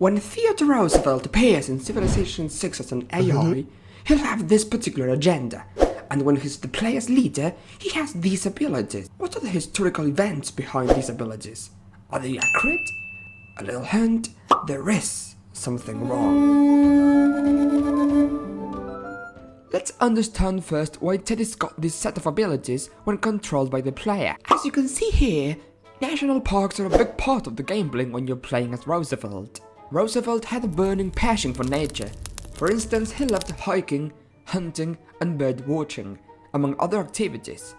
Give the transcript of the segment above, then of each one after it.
When Theodore Roosevelt appears in Civilization 6 as an AI, he'll have this particular agenda, and when he's the player's leader, he has these abilities. What are the historical events behind these abilities? Are they accurate? A little hint, there is something wrong. Let's understand first why Teddy's got this set of abilities when controlled by the player. As you can see here, national parks are a big part of the gameplay when you're playing as Roosevelt. Roosevelt had a burning passion for nature. For instance, he loved hiking, hunting and bird watching, among other activities.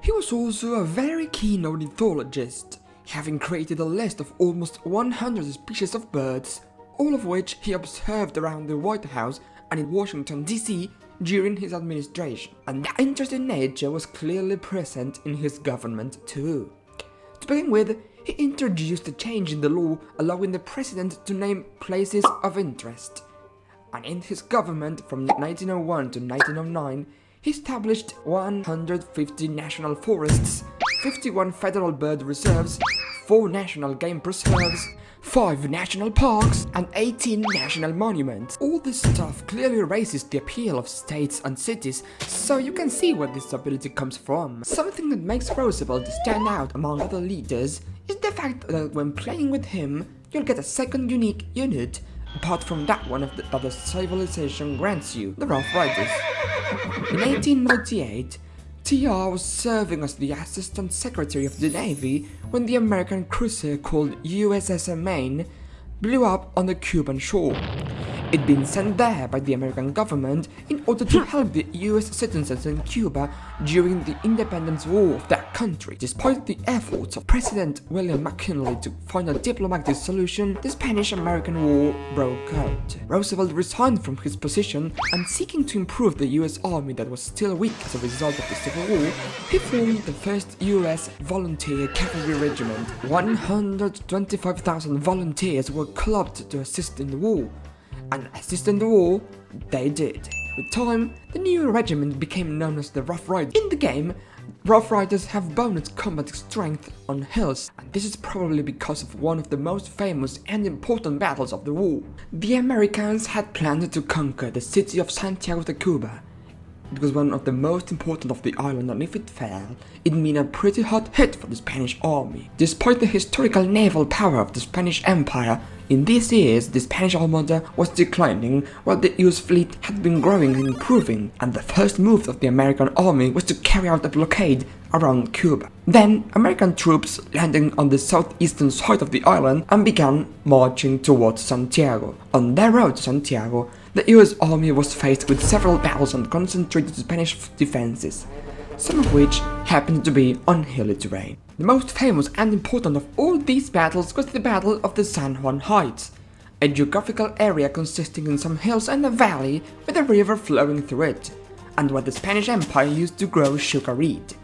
He was also a very keen ornithologist, having created a list of almost 100 species of birds, all of which he observed around the White House and in Washington, D.C. during his administration. And that interest in nature was clearly present in his government too. To begin with, he introduced a change in the law allowing the president to name places of interest. And in his government from 1901 to 1909, he established 150 national forests, 51 federal bird reserves, 4 national game preserves, 5 national parks, and 18 national monuments. All this stuff clearly raises the appeal of states and cities, so you can see where this ability comes from. Something that makes Roosevelt stand out among other leaders is the fact that when playing with him, you'll get a second unique unit, apart from that one that the civilization grants you, the Rough Riders. In 1898, TR was serving as the Assistant Secretary of the Navy when the American cruiser called USS Maine blew up on the Cuban shore. It'd been sent there by the American government in order to help the US citizens in Cuba during the independence war of that country. Despite the efforts of President William McKinley to find a diplomatic solution, the Spanish-American War broke out. Roosevelt resigned from his position and, seeking to improve the US Army that was still weak as a result of the Civil War, he formed the 1st US Volunteer Cavalry Regiment. 125,000 volunteers were clubbed to assist in the war. And assist in the war, they did. With time, the new regiment became known as the Rough Riders. In the game, Rough Riders have bonus combat strength on hills, and this is probably because of one of the most famous and important battles of the war. The Americans had planned to conquer the city of Santiago de Cuba. It was one of the most important of the island, and if it fell, it'd mean a pretty hot hit for the Spanish army. Despite the historical naval power of the Spanish Empire, in these years the Spanish Armada was declining while the US fleet had been growing and improving, and the first move of the American army was to carry out a blockade around Cuba. Then American troops landed on the southeastern side of the island and began marching towards Santiago. On their road to Santiago, the US army was faced with several battles and concentrated Spanish defenses, some of which happened to be on hilly terrain. The most famous and important of all these battles was the Battle of the San Juan Heights, a geographical area consisting in some hills and a valley with a river flowing through it, and where the Spanish Empire used to grow sugar reed.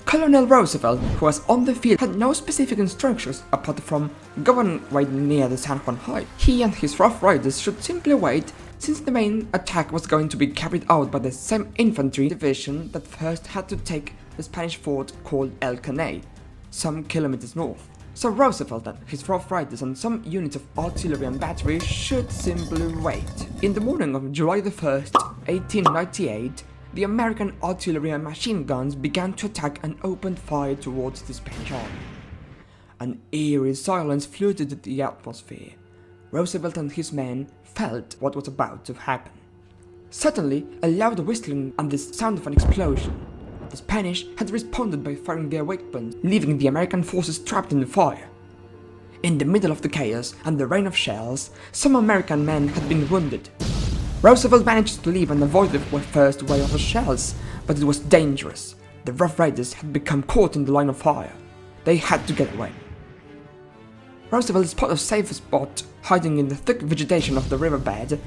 Colonel Roosevelt, who was on the field, had no specific instructions apart from go and wait near the San Juan Heights. He and his Rough Riders should simply wait, since the main attack was going to be carried out by the same infantry division that first had to take the Spanish fort called El Caney, some kilometers north. So Roosevelt and his Rough Riders and some units of artillery and battery should simply wait. In the morning of July the 1st, 1898, the American artillery and machine guns began to attack and opened fire towards the Spanish army. An eerie silence flooded the atmosphere. Roosevelt and his men felt what was about to happen. Suddenly, a loud whistling and the sound of an explosion. The Spanish had responded by firing their weapons, leaving the American forces trapped in the fire. In the middle of the chaos and the rain of shells, some American men had been wounded. Roosevelt managed to leave and avoid the first wave of shells, but it was dangerous. The Rough Riders had become caught in the line of fire. They had to get away. Roosevelt spotted a safe spot, hiding in the thick vegetation of the riverbed,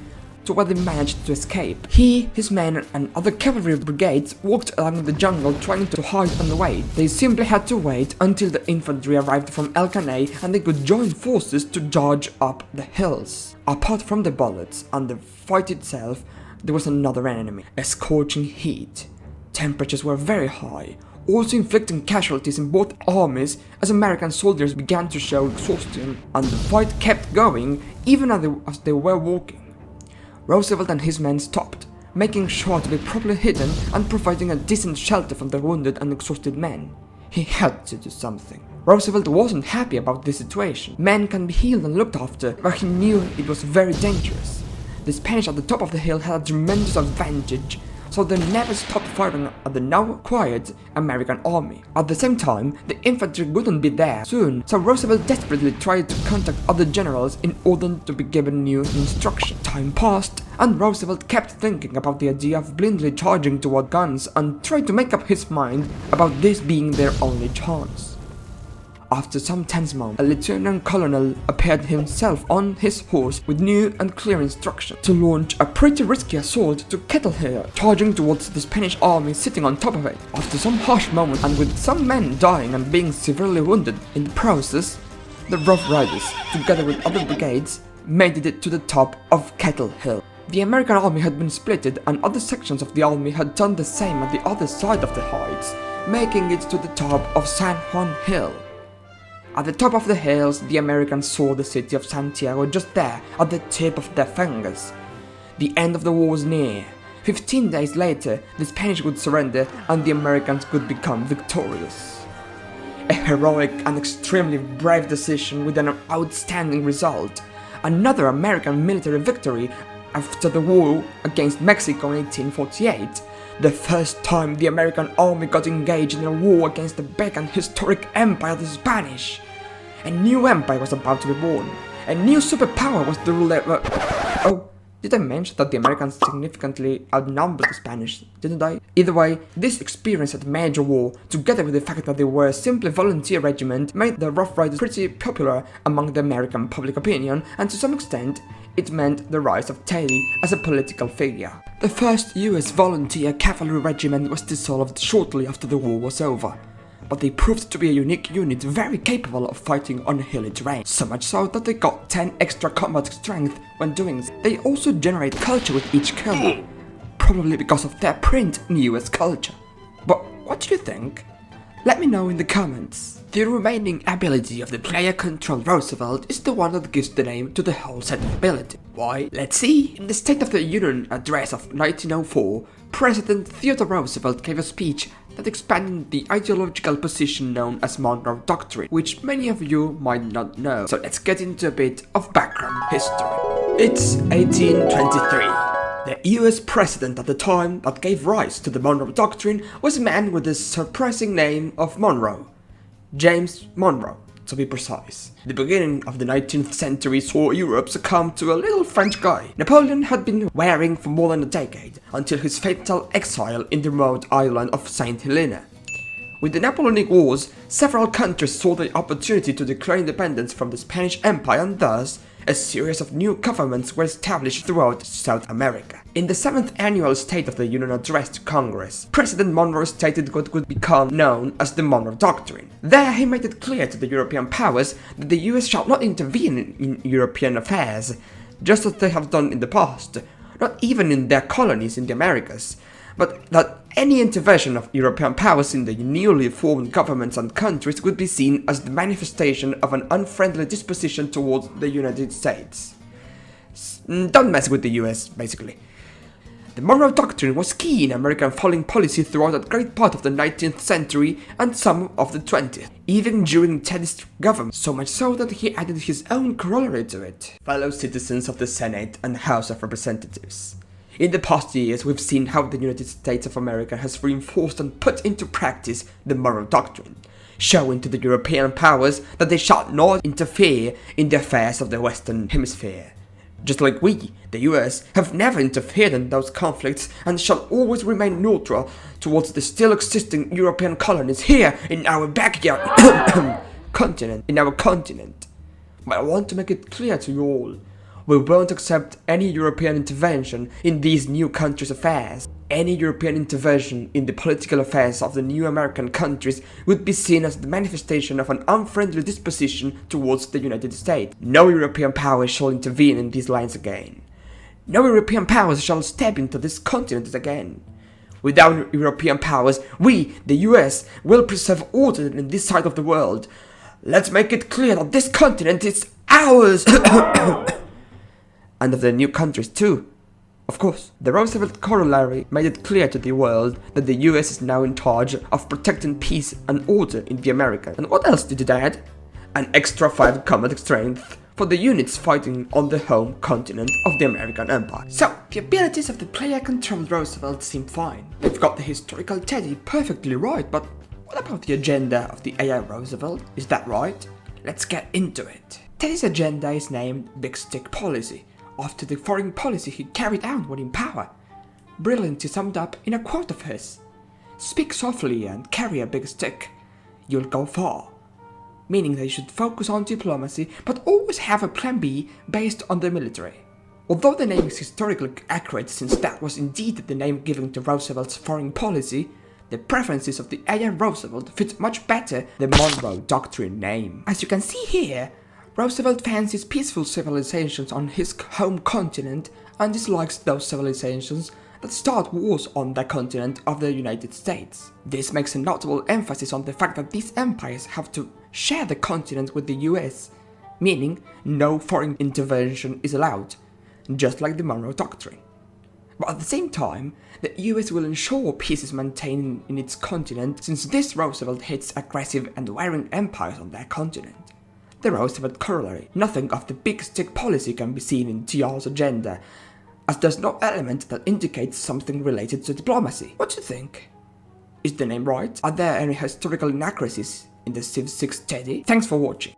to where they managed to escape. He, his men, and other cavalry brigades walked along the jungle trying to hide and wait. They simply had to wait until the infantry arrived from El Caney and they could join forces to charge up the hills. Apart from the bullets and the fight itself, there was another enemy, a scorching heat. Temperatures were very high, also inflicting casualties in both armies as American soldiers began to show exhaustion and the fight kept going even as they were walking. Roosevelt and his men stopped, making sure to be properly hidden and providing a decent shelter for the wounded and exhausted men. He had to do something. Roosevelt wasn't happy about this situation. Men can be healed and looked after, but he knew it was very dangerous. The Spanish at the top of the hill had a tremendous advantage, so they never stopped firing at the now quiet American army. At the same time, the infantry wouldn't be there soon, so Roosevelt desperately tried to contact other generals in order to be given new instructions. Time passed, and Roosevelt kept thinking about the idea of blindly charging toward guns and tried to make up his mind about this being their only chance. After some tense moments, a lieutenant colonel appeared himself on his horse with new and clear instructions to launch a pretty risky assault to Kettle Hill, charging towards the Spanish army sitting on top of it. After some harsh moments and with some men dying and being severely wounded in the process, the Rough Riders, together with other brigades, made it to the top of Kettle Hill. The American army had been splitted and other sections of the army had done the same at the other side of the heights, making it to the top of San Juan Hill. At the top of the hills, the Americans saw the city of Santiago just there, at the tip of their fingers. The end of the war was near. 15 days later, the Spanish would surrender and the Americans would become victorious. A heroic and extremely brave decision with an outstanding result. Another American military victory after the war against Mexico in 1848. The first time the American army got engaged in a war against the big and historic empire of the Spanish. A new empire was about to be born. A new superpower was the ruler. Oh, did I mention that the Americans significantly outnumbered the Spanish, didn't I? Either way, this experience at a major war, together with the fact that they were a simply volunteer regiment, made the Rough Riders pretty popular among the American public opinion, and to some extent, it meant the rise of Teddy as a political figure. The first US volunteer cavalry regiment was dissolved shortly after the war was over, but they proved to be a unique unit very capable of fighting on hilly terrain, so much so that they got 10 extra combat strength when doing this. They also generate culture with each kill, probably because of their print in US culture. But what do you think? Let me know in the comments. The remaining ability of the player-controlled Roosevelt is the one that gives the name to the whole set of abilities. Why? Let's see. In the State of the Union address of 1904, President Theodore Roosevelt gave a speech that expanded the ideological position known as Monroe Doctrine, which many of you might not know. So let's get into a bit of background history. It's 1823. The US president at the time that gave rise to the Monroe Doctrine was a man with the surprising name of Monroe. James Monroe, to be precise. The beginning of the 19th century saw Europe succumb to a little French guy Napoleon had been wearing for more than a decade, until his fatal exile in the remote island of St. Helena. With the Napoleonic Wars, several countries saw the opportunity to declare independence from the Spanish Empire, and thus, a series of new governments were established throughout South America. In the 7th annual State of the Union address to Congress, President Monroe stated what would become known as the Monroe Doctrine. There he made it clear to the European powers that the US shall not intervene in European affairs, just as they have done in the past, not even in their colonies in the Americas, but that any intervention of European powers in the newly formed governments and countries would be seen as the manifestation of an unfriendly disposition towards the United States. Don't mess with the US, basically. The Monroe Doctrine was key in American foreign policy throughout a great part of the 19th century and some of the 20th, even during Teddy's government, so much so that he added his own corollary to it. Fellow citizens of the Senate and House of Representatives. In the past years, we've seen how the United States of America has reinforced and put into practice the Monroe Doctrine, showing to the European powers that they shall not interfere in the affairs of the Western Hemisphere. Just like we, the US, have never interfered in those conflicts and shall always remain neutral towards the still existing European colonies here in our backyard continent. But I want to make it clear to you all, we won't accept any European intervention in these new countries' affairs. Any European intervention in the political affairs of the new American countries would be seen as the manifestation of an unfriendly disposition towards the United States. No European power shall intervene in these lines again. No European powers shall step into this continent again. Without European powers, we, the US, will preserve order in this side of the world. Let's make it clear that this continent is ours! And of the new countries too. Of course, the Roosevelt corollary made it clear to the world that the US is now in charge of protecting peace and order in the Americas. And what else did it add? An extra 5 combat strength for the units fighting on the home continent of the American Empire. So, the abilities of the player-controlled Roosevelt seem fine. They've got the historical Teddy perfectly right, but what about the agenda of the AI Roosevelt? Is that right? Let's get into it. Teddy's agenda is named Big Stick Policy, after the foreign policy he carried out when in power. Brilliantly summed up in a quote of his: "Speak softly and carry a big stick. You'll go far." Meaning they should focus on diplomacy, but always have a plan B based on the military. Although the name is historically accurate since that was indeed the name given to Roosevelt's foreign policy, the preferences of the A.I. Roosevelt fit much better the Monroe Doctrine name. As you can see here, Roosevelt fancies peaceful civilizations on his home continent and dislikes those civilizations that start wars on the continent of the United States. This makes a notable emphasis on the fact that these empires have to share the continent with the US, meaning no foreign intervention is allowed, just like the Monroe Doctrine. But at the same time, the US will ensure peace is maintained in its continent since this Roosevelt hates aggressive and warring empires on their continent. The Roosevelt corollary: nothing of the big stick policy can be seen in TR's agenda, as there's no element that indicates something related to diplomacy. What do you think? Is the name right? Are there any historical inaccuracies in the Civ 6 Teddy? Thanks for watching.